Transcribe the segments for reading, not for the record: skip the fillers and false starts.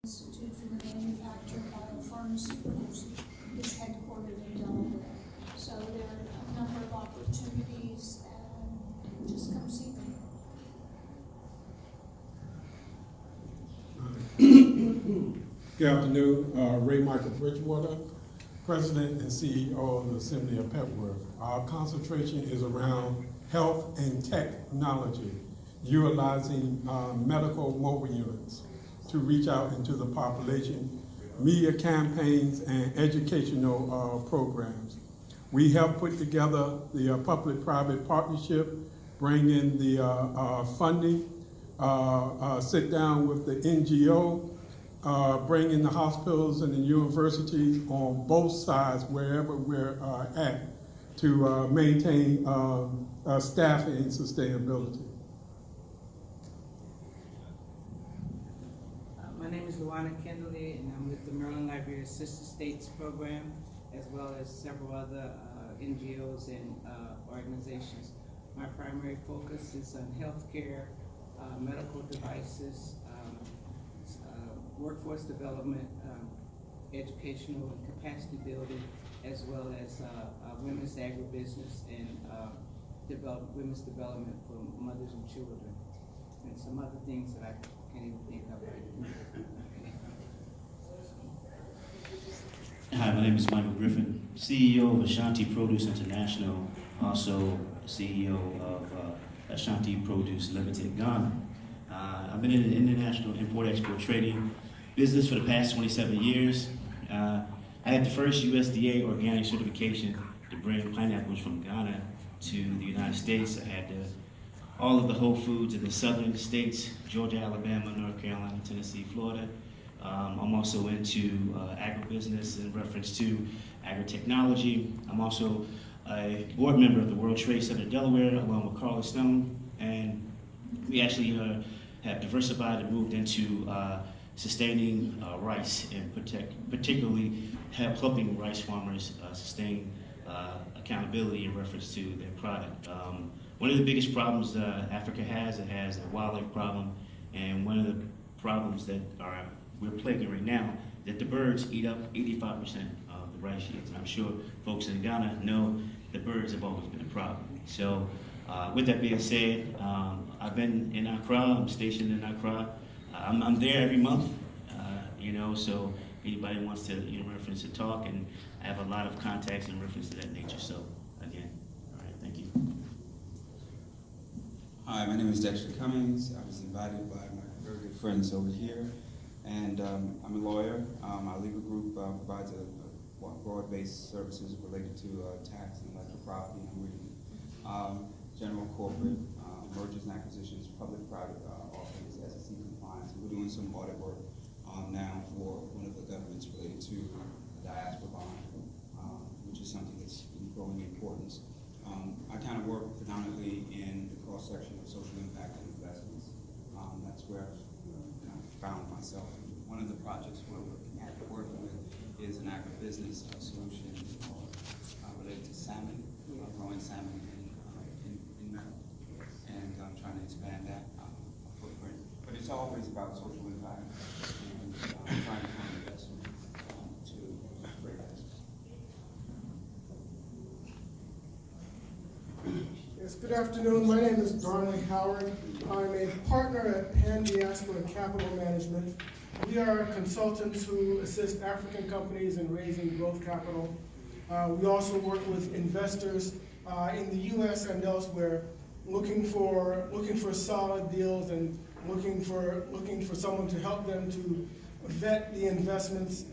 Institute for the Manufacture of Biopharmaceuticals is headquartered in Delaware. So there are a number of opportunities, and just come see me. Good afternoon, Ray Michael Bridgewater, President and CEO of the Assembly of Petworth. Our concentration is around health and technology, utilizing medical mobile units to reach out into the population, media campaigns, and educational programs. We have put together the public-private partnership, bring in the funding, sit down with the NGO, bring in the hospitals and the universities on both sides, wherever we're at, to maintain staffing and sustainability. My name is Luana Kendley, and I'm with the Maryland Library of Sister States program, as well as several other NGOs and organizations. My primary focus is on healthcare, medical devices, workforce development, educational and capacity building, as well as women's agribusiness and women's development for mothers and children, and some other things that I can't even think of right now. Hi, my name is Michael Griffin, CEO of Ashanti Produce International, also CEO of Ashanti Produce Limited, Ghana. I've been in the international import-export trading business for the past 27 years. I had the first USDA organic certification to bring pineapples from Ghana to the United States. I had all of the Whole Foods in the southern states, Georgia, Alabama, North Carolina, Tennessee, Florida. I'm also into agribusiness in reference to agri-technology. I'm also a board member of the World Trade Center Delaware, along with Carla Stone, and we actually have diversified and moved into sustaining rice, and particularly helping rice farmers sustain accountability in reference to their product. One of the biggest problems Africa has, it has a wildlife problem, and one of the problems that we're plaguing right now, that the birds eat up 85% of the rice yields. And I'm sure folks in Ghana know the birds have always been a problem. So with that being said, I've been in Accra, I'm stationed in Accra. I'm there every month, so if anybody wants to, reference to talk, and I have a lot of contacts in reference to that nature. So again, all right, thank you. Hi, my name is Dexter Cummings. I was invited by my very good friends over here, and I'm a lawyer. Our legal group provides a broad-based services related to tax and intellectual property and general corporate mergers and acquisitions, public-private offerings, SEC compliance. We're doing some audit work now for one of the governments related to the diaspora bond, which is something that's been growing in importance. I kind of work predominantly in the cross-section of social impact and investments. That's where I found myself. One of the projects we're working with is an agribusiness solution related to salmon, growing salmon in Maryland, and I'm trying to expand that footprint. But it's always about social impact, and I'm trying to find investment to create that. Yes, good afternoon. My name is Darnley Howard. I'm a partner at Pan Diaspora Capital Management. We are consultants who assist African companies in raising growth capital. We also work with investors in the U.S. and elsewhere, looking for solid deals and looking for someone to help them to vet the investments,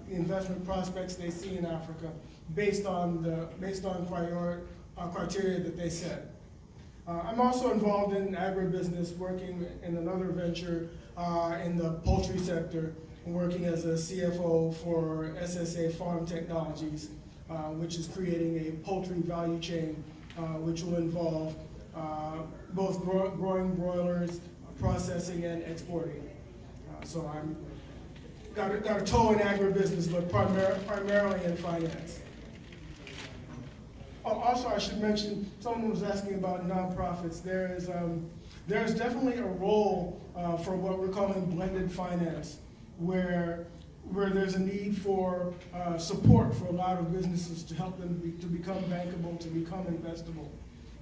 the investment prospects they see in Africa, based on criteria that they set. I'm also involved in agribusiness, working in another venture in the poultry sector, working as a CFO for SSA Farm Technologies, which is creating a poultry value chain, which will involve both growing broilers, processing, and exporting. So I'm got a toe in agribusiness, but primarily in finance. Also, I should mention, someone was asking about nonprofits. There is definitely a role for what we're calling blended finance, where there's a need for support for a lot of businesses to help them to become bankable, to become investable.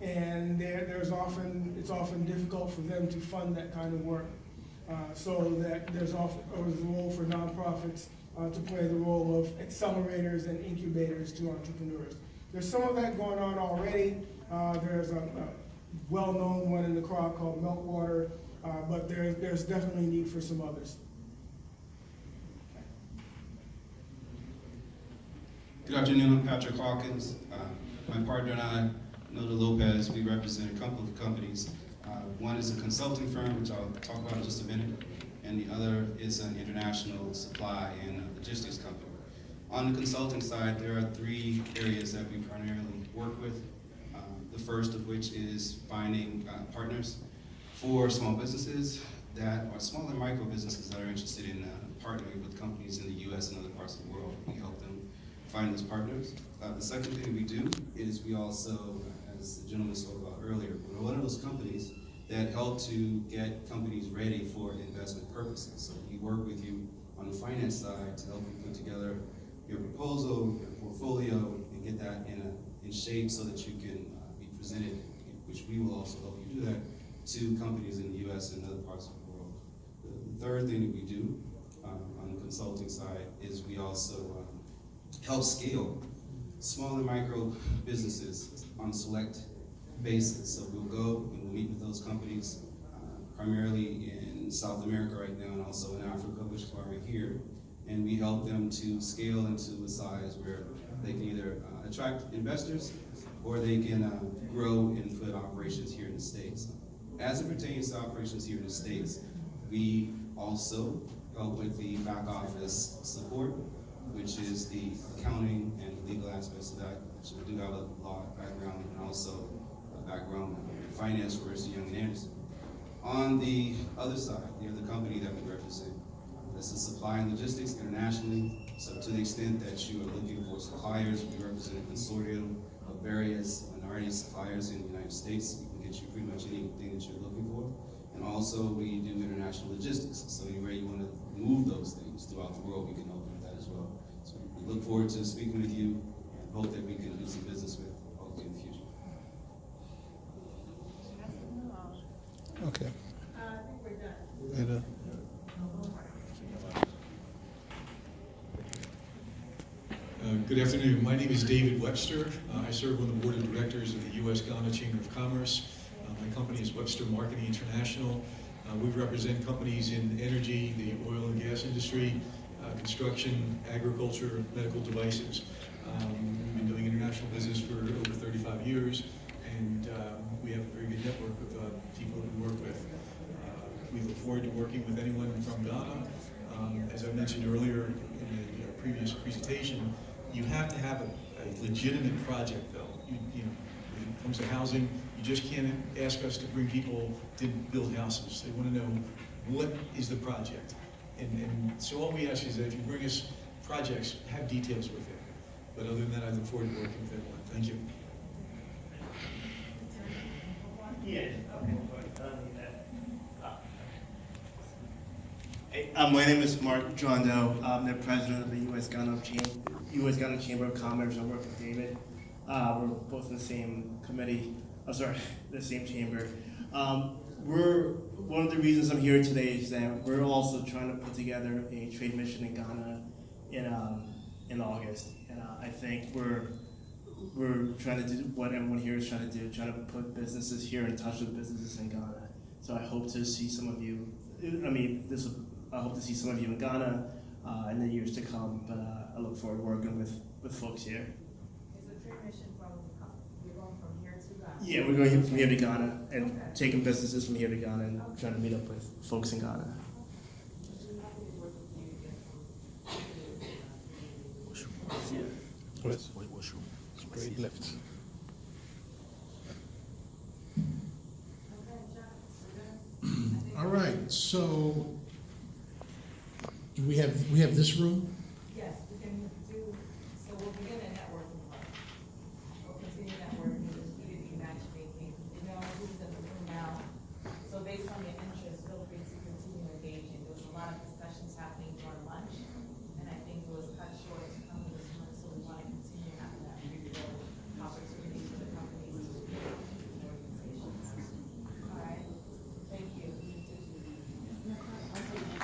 And it's often difficult for them to fund that kind of work. So that there's a role for nonprofits to play the role of accelerators and incubators to entrepreneurs. There's some of that going on already. There's a well-known one in the crowd called Meltwater, but there's definitely need for some others. Good afternoon, I'm Patrick Hawkins. My partner and I, Nilda Lopez, we represent a couple of companies. One is a consulting firm, which I'll talk about in just a minute, and the other is an international supply and logistics company. On the consulting side, there are 3 areas that we primarily work with. The first of which is finding partners for small businesses that are small and micro businesses that are interested in partnering with companies in the U.S. and other parts of the world. We help them find those partners. The second thing we do is we also, as the gentleman spoke about earlier, we're one of those companies that help to get companies ready for investment purposes. So we work with you on the finance side to help you put together your proposal, your portfolio, and get that in shape so that you can be presented, which we will also help you do that, to companies in the U.S. and other parts of the world. The third thing that we do on the consulting side is we also help scale small and micro businesses on a select basis. So we'll go and we'll meet with those companies, primarily in South America right now and also in Africa, which is why we're here. And we help them to scale into a size where they can either attract investors or they can grow and put operations here in the States. As it pertains to operations here in the States, we also help with the back office support, which is the accounting and legal aspects of that. So we do have a law background and also a background in finance for Ernst & Young and Anderson. On the other side, the other company that we represent, this is Supply and Logistics internationally. So to the extent that you are looking for suppliers, we represent a consortium of various minority suppliers in the United States. We can get you pretty much anything that you're looking for. And also we do international logistics. So anywhere you want to move those things throughout the world, we can help you with that as well. So we look forward to speaking with you and hope that we can do some business with hopefully in the future. Okay. I think we're done. Good afternoon. My name is David Webster. I serve on the board of directors of the U.S. Ghana Chamber of Commerce. My company is Webster Marketing International. We represent companies in energy, the oil and gas industry, construction, agriculture, medical devices. We've been doing international business for over 35 years, and we have a very good network of people that we work with. We look forward to working with anyone from Ghana. As I mentioned earlier in the previous presentation, you have to have a legitimate project, though. You know, when it comes to housing, you just can't ask us to bring people to build houses. They want to know what is the project. And so all we ask is that if you bring us projects, have details with it. But other than that, I look forward to working with everyone. Thank you. My name is Mark Jondo. I'm the president of the U.S. Ghana Chamber of Commerce. I work with David. We're both in the same committee. The same chamber. One of the reasons I'm here today is that we're also trying to put together a trade mission in Ghana in August, and I think we're trying to do what everyone here is trying to do, trying to put businesses here in touch with businesses in Ghana. So I hope to see some of you. I hope to see some of you in Ghana in the years to come. But I look forward to working with folks here. Is the trade mission we're going from here to Ghana? Yeah, we're going from here to Ghana and taking businesses from here to Ghana and trying to meet up with folks in Ghana. Straight left. All right, so do we have this room? Yes, we can do, so we'll begin at